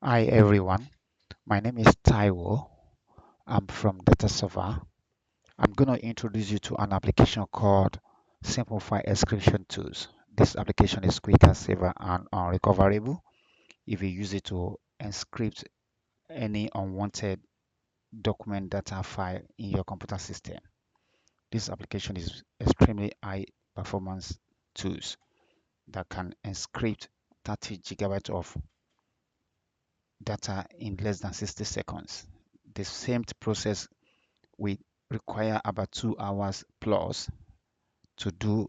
Hi everyone, my name is Taiwo. I'm from Data Server. I'm going to introduce you to an application called Simple File Encryption Tools. This application is quicker, safer, and unrecoverable if you use it to encrypt any unwanted document data file in your computer system. This application is extremely high performance tools that can encrypt 30 gigabytes of data in less than 60 seconds. The same process will require about 2 hours plus to do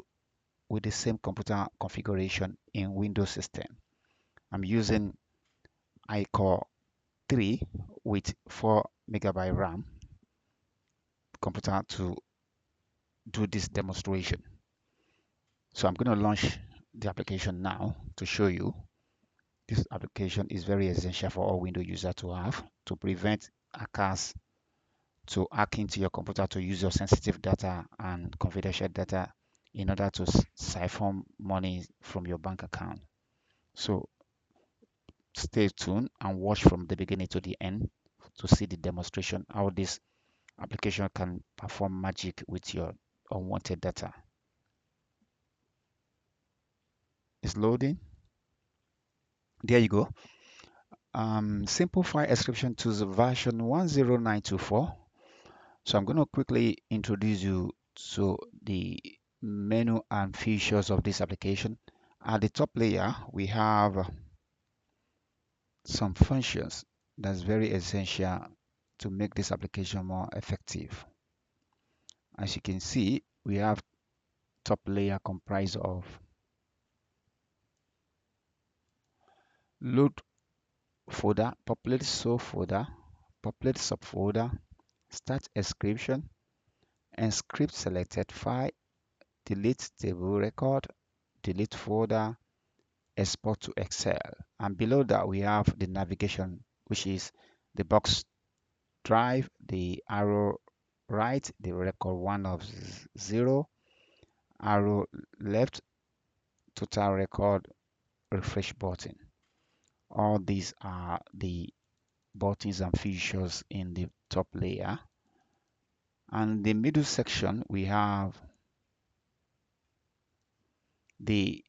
with the same computer configuration in Windows system. I'm using iCore 3 with 4 MB RAM computer to do this demonstration. So I'm going to launch the application now to show you. This application is very essential for all Windows users to have to prevent hackers to hack into your computer to use your sensitive data and confidential data in order to siphon money from your bank account. So stay tuned and watch from the beginning to the end to see the demonstration how this application can perform magic with your unwanted data. It's loading. There you go. Simple File Encryption Tools version 10924. So I'm going to quickly introduce you to the menu and features of this application. At the top layer, we have some functions that's very essential to make this application more effective. As you can see, we have top layer comprised of load folder, populate source folder, populate subfolder, start encryption, encrypt selected file, delete table record, delete folder, export to Excel. And below that, we have the navigation, which is the box drive, the arrow right, the record 1 of 0, arrow left, total record, refresh button. All these are the buttons and features in the top layer. And the middle section, we have the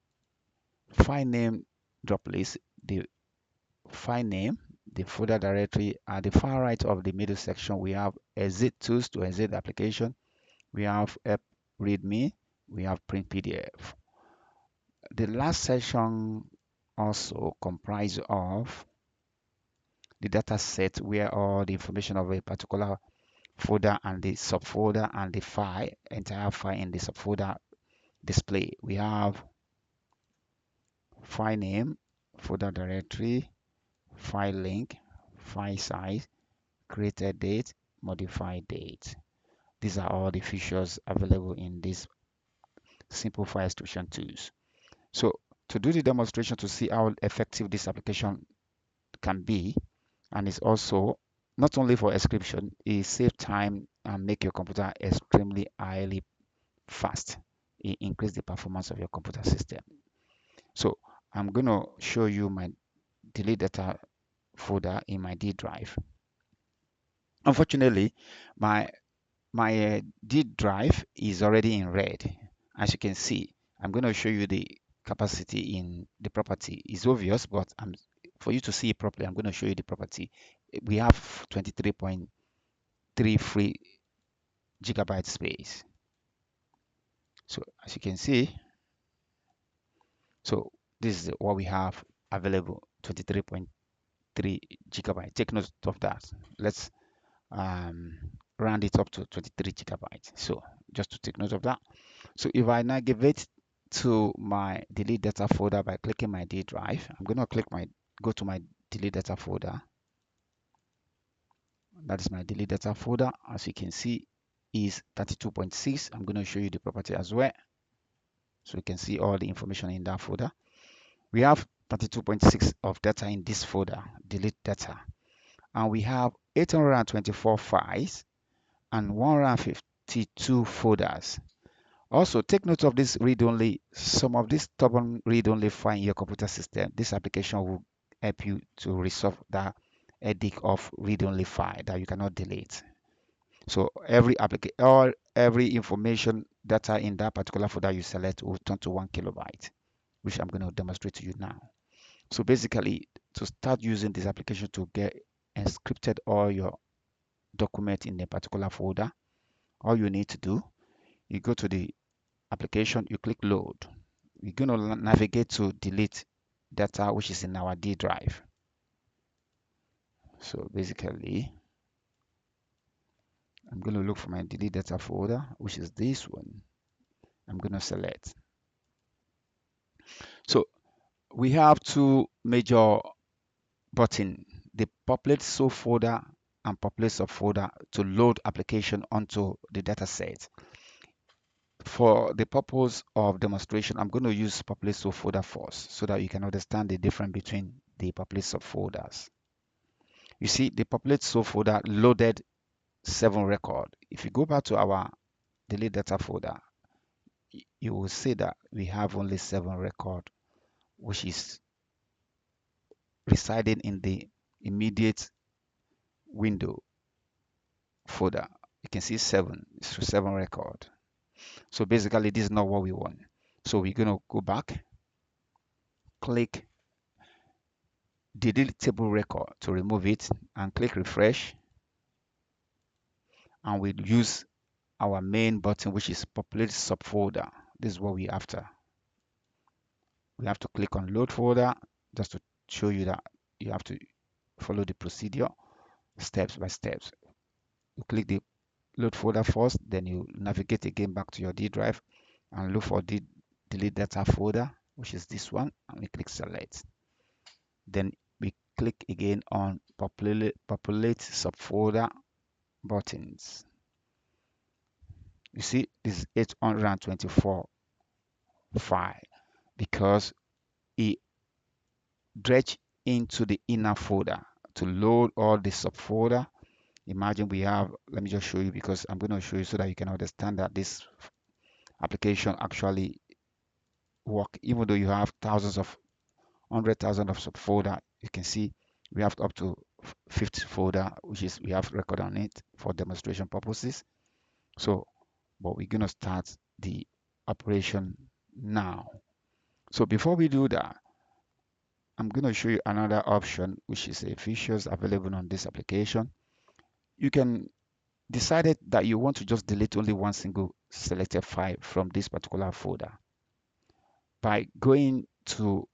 file name drop list, the file name, the folder directory. At the far right of the middle section, we have exit tools to exit the application. We have help readme, we have print PDF. The last section also comprises of the data set where all the information of a particular folder and the subfolder and the file, entire file in the subfolder display. We have file name, folder directory, file link, file size, created date, modified date. These are all the features available in this Simple File Encryption Tools. So to do the demonstration to see how effective this application can be, and it's also not only for encryption, it saves time and make your computer extremely highly fast. It increase the performance of your computer system. So I'm going to show you my delete data folder in my D drive. Unfortunately, my D drive is already in red. As you can see, I'm going to show you the capacity in the property. It's obvious, but for you to see it properly, I'm going to show you the property. We have 23.33 gigabyte space. So as you can see, so this is what we have available, 23.3 gigabyte. Take note of that. Let's round it up to 23 gigabytes. So just to take note of that. So if I navigate to my delete data folder by clicking my D drive, I'm going to go to my delete data folder. That is my delete data folder. As you can see, is 32.6. I'm going to show you the property as well, so you can see all the information in that folder. We have 32.6 of data in this folder, delete data, and we have 824 files and 152 folders. Also, take note of this read-only. Some of this stubborn read-only file in your computer system, this application will help you to resolve that headache of read-only file that you cannot delete. So every information data in that particular folder you select will turn to 1 KB, which I'm going to demonstrate to you now. So basically, to start using this application to get encrypted all your document in a particular folder, all you need to do, you go to the application, you click load. You're going to navigate to delete data which is in our D drive. So basically, I'm going to look for my delete data folder, which is this one. I'm going to select. So we have two major buttons, the populate source folder and populate subfolder, to load application onto the data set. For the purpose of demonstration, I'm going to use populate source folder first so that you can understand the difference between the populate subfolders. You see, the populate source folder loaded 7 records. If you go back to our delete data folder, you will see that we have only 7 records, which is residing in the immediate window folder. You can see 7, it's 7 record. So basically, this is not what we want. So we're going to go back, click delete table record to remove it, and click refresh. And we'll use our main button, which is populate subfolder. This is what we're after. We have to click on load folder just to show you that you have to follow the procedure steps by steps. You click the load folder first, then you navigate again back to your D drive and look for the delete data folder, which is this one, and we click select. Then we click again on populate subfolder buttons. You see, this is 824 file because it dredged into the inner folder to load all the subfolder. Imagine we have, let me just show you, because I'm going to show you so that you can understand that this application actually work. Even though you have thousands of 100,000 of subfolder, you can see we have up to 50 folder, which is we have record on it for demonstration purposes. So, but we're going to start the operation now. So before we do that, I'm going to show you another option, which is a features available on this application. You can decide that you want to just delete only one single selected file from this particular folder by going to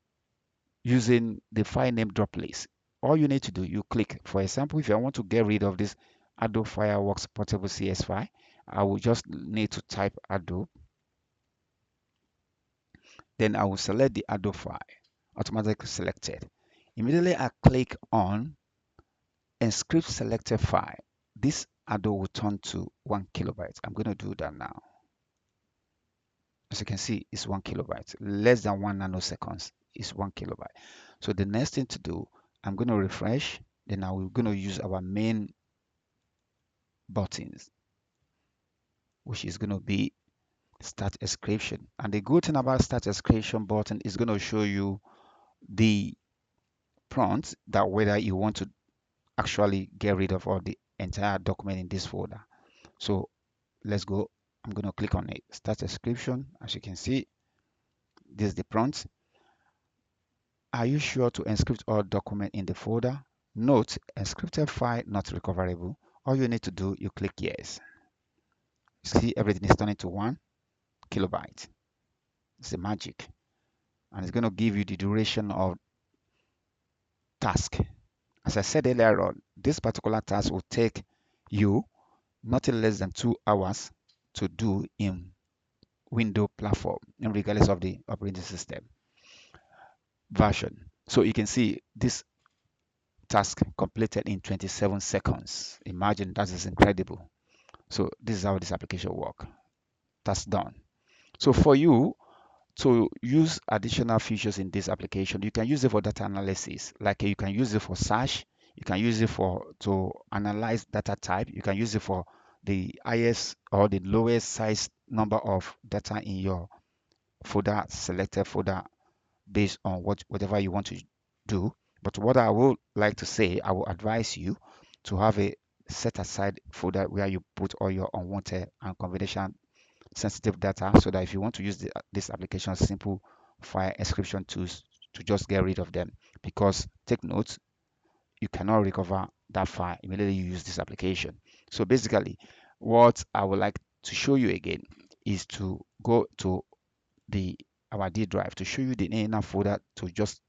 using the file name drop list. All you need to do, you click. For example, if I want to get rid of this Adobe Fireworks portable CS file, I will just need to type Adobe. Then I will select the Adobe file, automatically selected. Immediately I click on encrypt selected file. This Adobe will turn to 1 KB. I'm going to do that now. As you can see, it's 1 KB. Less than 1 nanoseconds is 1 KB. So the next thing to do, I'm going to refresh. Then now we're going to use our main buttons, which is going to be start encryption. And the good thing about start encryption button is going to show you the prompt that whether you want to actually get rid of all the entire document in this folder. So let's go. I'm going to click on it. Start encryption. As you can see, this is the prompt. Are you sure to encrypt all document in the folder? Note, encrypted file not recoverable. All you need to do, you click yes. See, everything is turning to 1 KB. It's the magic. And it's going to give you the duration of task. As I said earlier on, this particular task will take you nothing less than 2 hours to do in Windows platform, regardless of the operating system version. So you can see this task completed in 27 seconds. Imagine, that is incredible. So this is how this application works. That's done. So for you to use additional features in this application, you can use it for data analysis. Like you can use it for search, you can use it for to analyze data type, you can use it for the highest or the lowest size number of data in your folder, selected folder, based on whatever you want to do. But what I would like to say, I will advise you to have a set aside folder where you put all your unwanted and confidential sensitive data, so that if you want to use this application, simple file encryption tools, to just get rid of them. Because take note, you cannot recover that file immediately you use this application. So basically, what I would like to show you again is to go to the our D drive to show you the inner folder, to just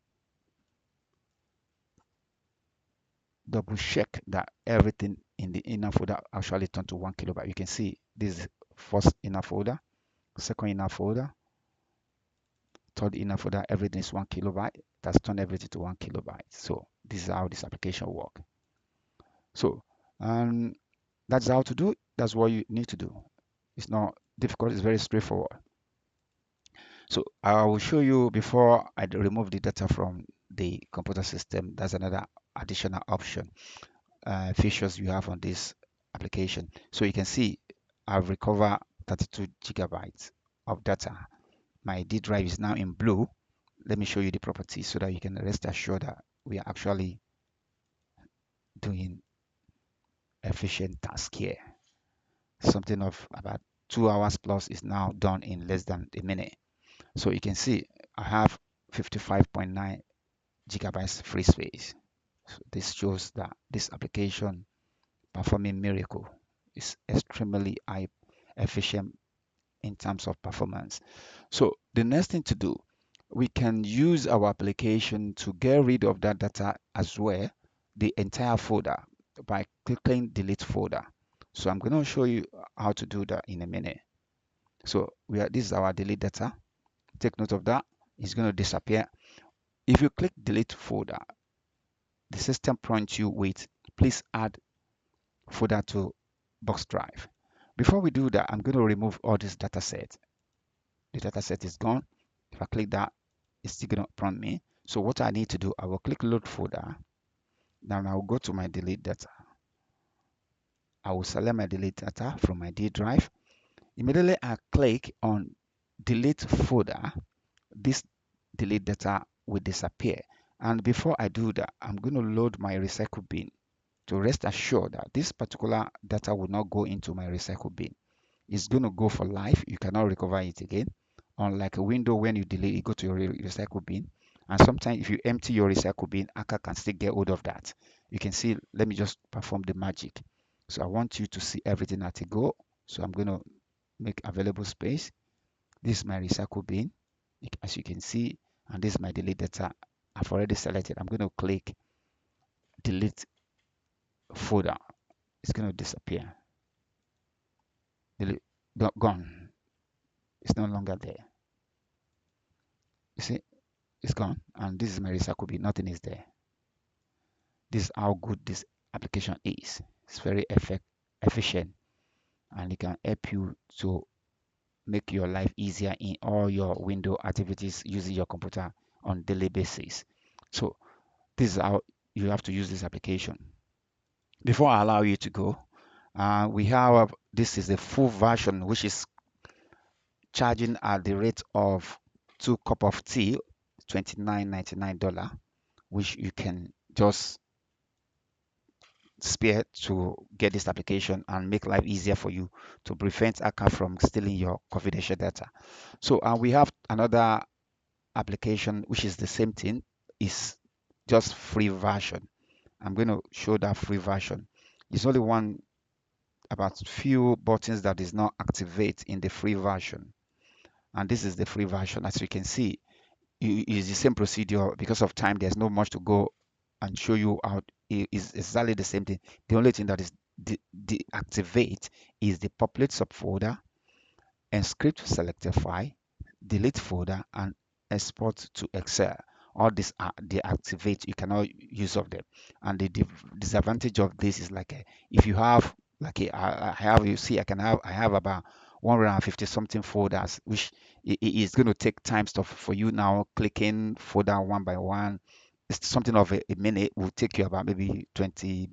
double check that everything in the inner folder actually turned to 1 kilobyte. You can see this is first inner folder, second inner folder, third inner folder, everything is 1 kilobyte. That's turned everything to 1 kilobyte. So this is how this application works. So that's how to do it. That's what you need to do. It's not difficult, it's very straightforward. So I will show you before I remove the data from the computer system. That's another additional option, features you have on this application. So you can see I've recovered 32 gigabytes of data. My D drive is now in blue. Let me show you the properties so that you can rest assured that we are actually doing efficient task here. Something of about 2 hours plus is now done in less than a minute. So you can see I have 55.9 gigabytes free space. So this shows that this application performing miracle is extremely high efficient in terms of performance. So the next thing to do, we can use our application to get rid of that data as well, the entire folder, by clicking delete folder. So I'm going to show you how to do that in a minute. So this is our delete data. Take note of that. It's going to disappear. If you click delete folder, the system prompts you with please add folder to box drive. Before we do that, I'm going to remove all this data set. The data set is gone. If I click that, it's still going to prompt me. So what I need to do, I will click load folder. Now I will go to my delete data. I will select my delete data from my D drive. Immediately I click on delete folder, this delete data will disappear. And before I do that, I'm going to load my recycle bin to rest assured that this particular data will not go into my recycle bin. It's going to go for life. You cannot recover it again. Unlike a window, when you delete it, go to your recycle bin. And sometimes if you empty your recycle bin, hacker can still get hold of that. You can see, let me just perform the magic. So I want you to see everything at a go. So I'm going to make available space. This is my recycle bin, as you can see, and this is my delete data. I've already selected. I'm going to click delete folder. It's going to disappear. Delete, gone. It's no longer there. You see, it's gone, and this is my recycle bin. Nothing is there. This is how good this application is. It's very efficient, and it can help you to make your life easier in all your window activities using your computer on daily basis. So this is how you have to use this application. Before I allow you to go, we have this is the full version, which is charging at the rate of 2 cup of tea, $29.99, which you can just spare to get this application and make life easier for you to prevent hacker from stealing your confidential data. So we have another application which is the same thing, is just free version. I'm going to show that free version. It's only one about few buttons that is not activate in the free version, and this is the free version. As you can see, it's the same procedure. Because of time, there's not much to go and show you how. It is exactly the same thing. The only thing that is deactivate is the populate subfolder, encrypt selected file, delete folder, and export to Excel. All these are deactivate. You cannot use of them. And the disadvantage of this is like if you have like I have, you see, I have about 150 something folders, which it is going to take time stuff for you now. Clicking folder one by one, it's something of a minute. Will take you about maybe 20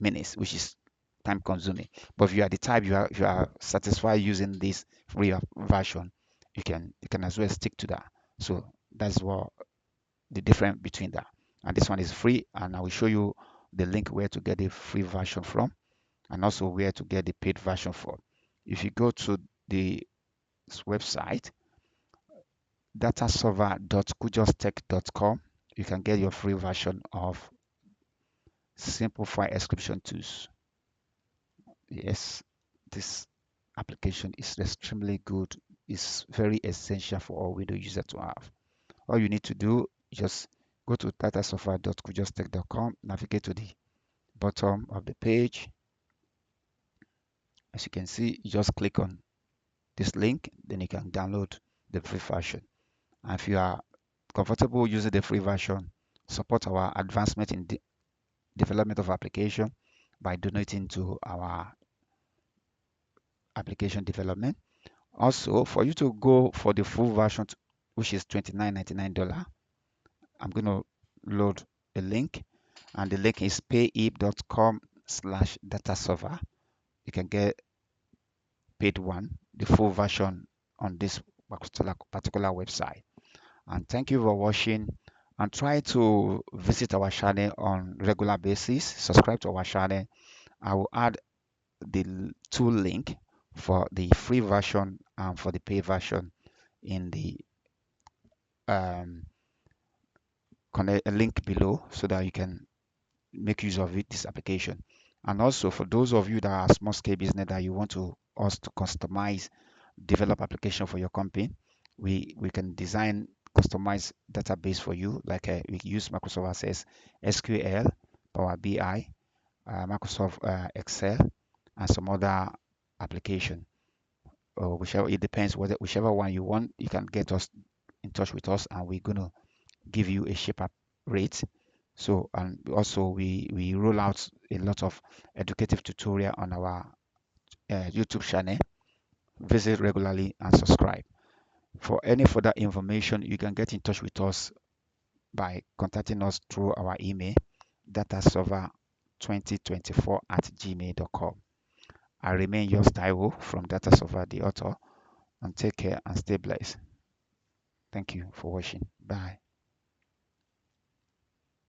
minutes, which is time consuming. But if you are the type you are satisfied using this free version, you can as well stick to that. So that's what the difference between that. and this one is free, and I will show you the link where to get the free version from, and also where to get the paid version for. If you go to the website dataserver.kujostech.com, you can get your free version of Simple File Encryption Tools. Yes, this application is extremely good. It's very essential for all Windows users to have. All you need to do, just go to dataserver.kujostech.com, navigate to the bottom of the page. As you can see, you just click on this link, then you can download the free version. And if you are comfortable using the free version, support our advancement in the development of application by donating to our application development. Also, for you to go for the full version, which is $29.99, I'm going to load a link, and the link is payib.com/dataserver. You can get paid one, the full version on this particular website. And thank you for watching, and try to visit our channel on regular basis. Subscribe to our channel. I will add the two link for the free version and for the paid version in the um, connect a link below, so that you can make use of it, this application. And also, for those of you that are small scale business that you want to us to customize, develop application for your company, we can design customized database for you, like we use Microsoft Access, SQL, Power BI, Microsoft Excel, and some other application, or whichever, it depends whether whichever one you want. You can get us in touch with us, and we're going to give you a cheaper rate. So, and also we roll out a lot of educative tutorial on our YouTube channel. Visit regularly and subscribe. For any further information, you can get in touch with us by contacting us through our email, dataserver2024@gmail.com. I remain yours, Taiwo, from Dataserver, the author, and take care and stay blessed. Thank you for watching. Bye.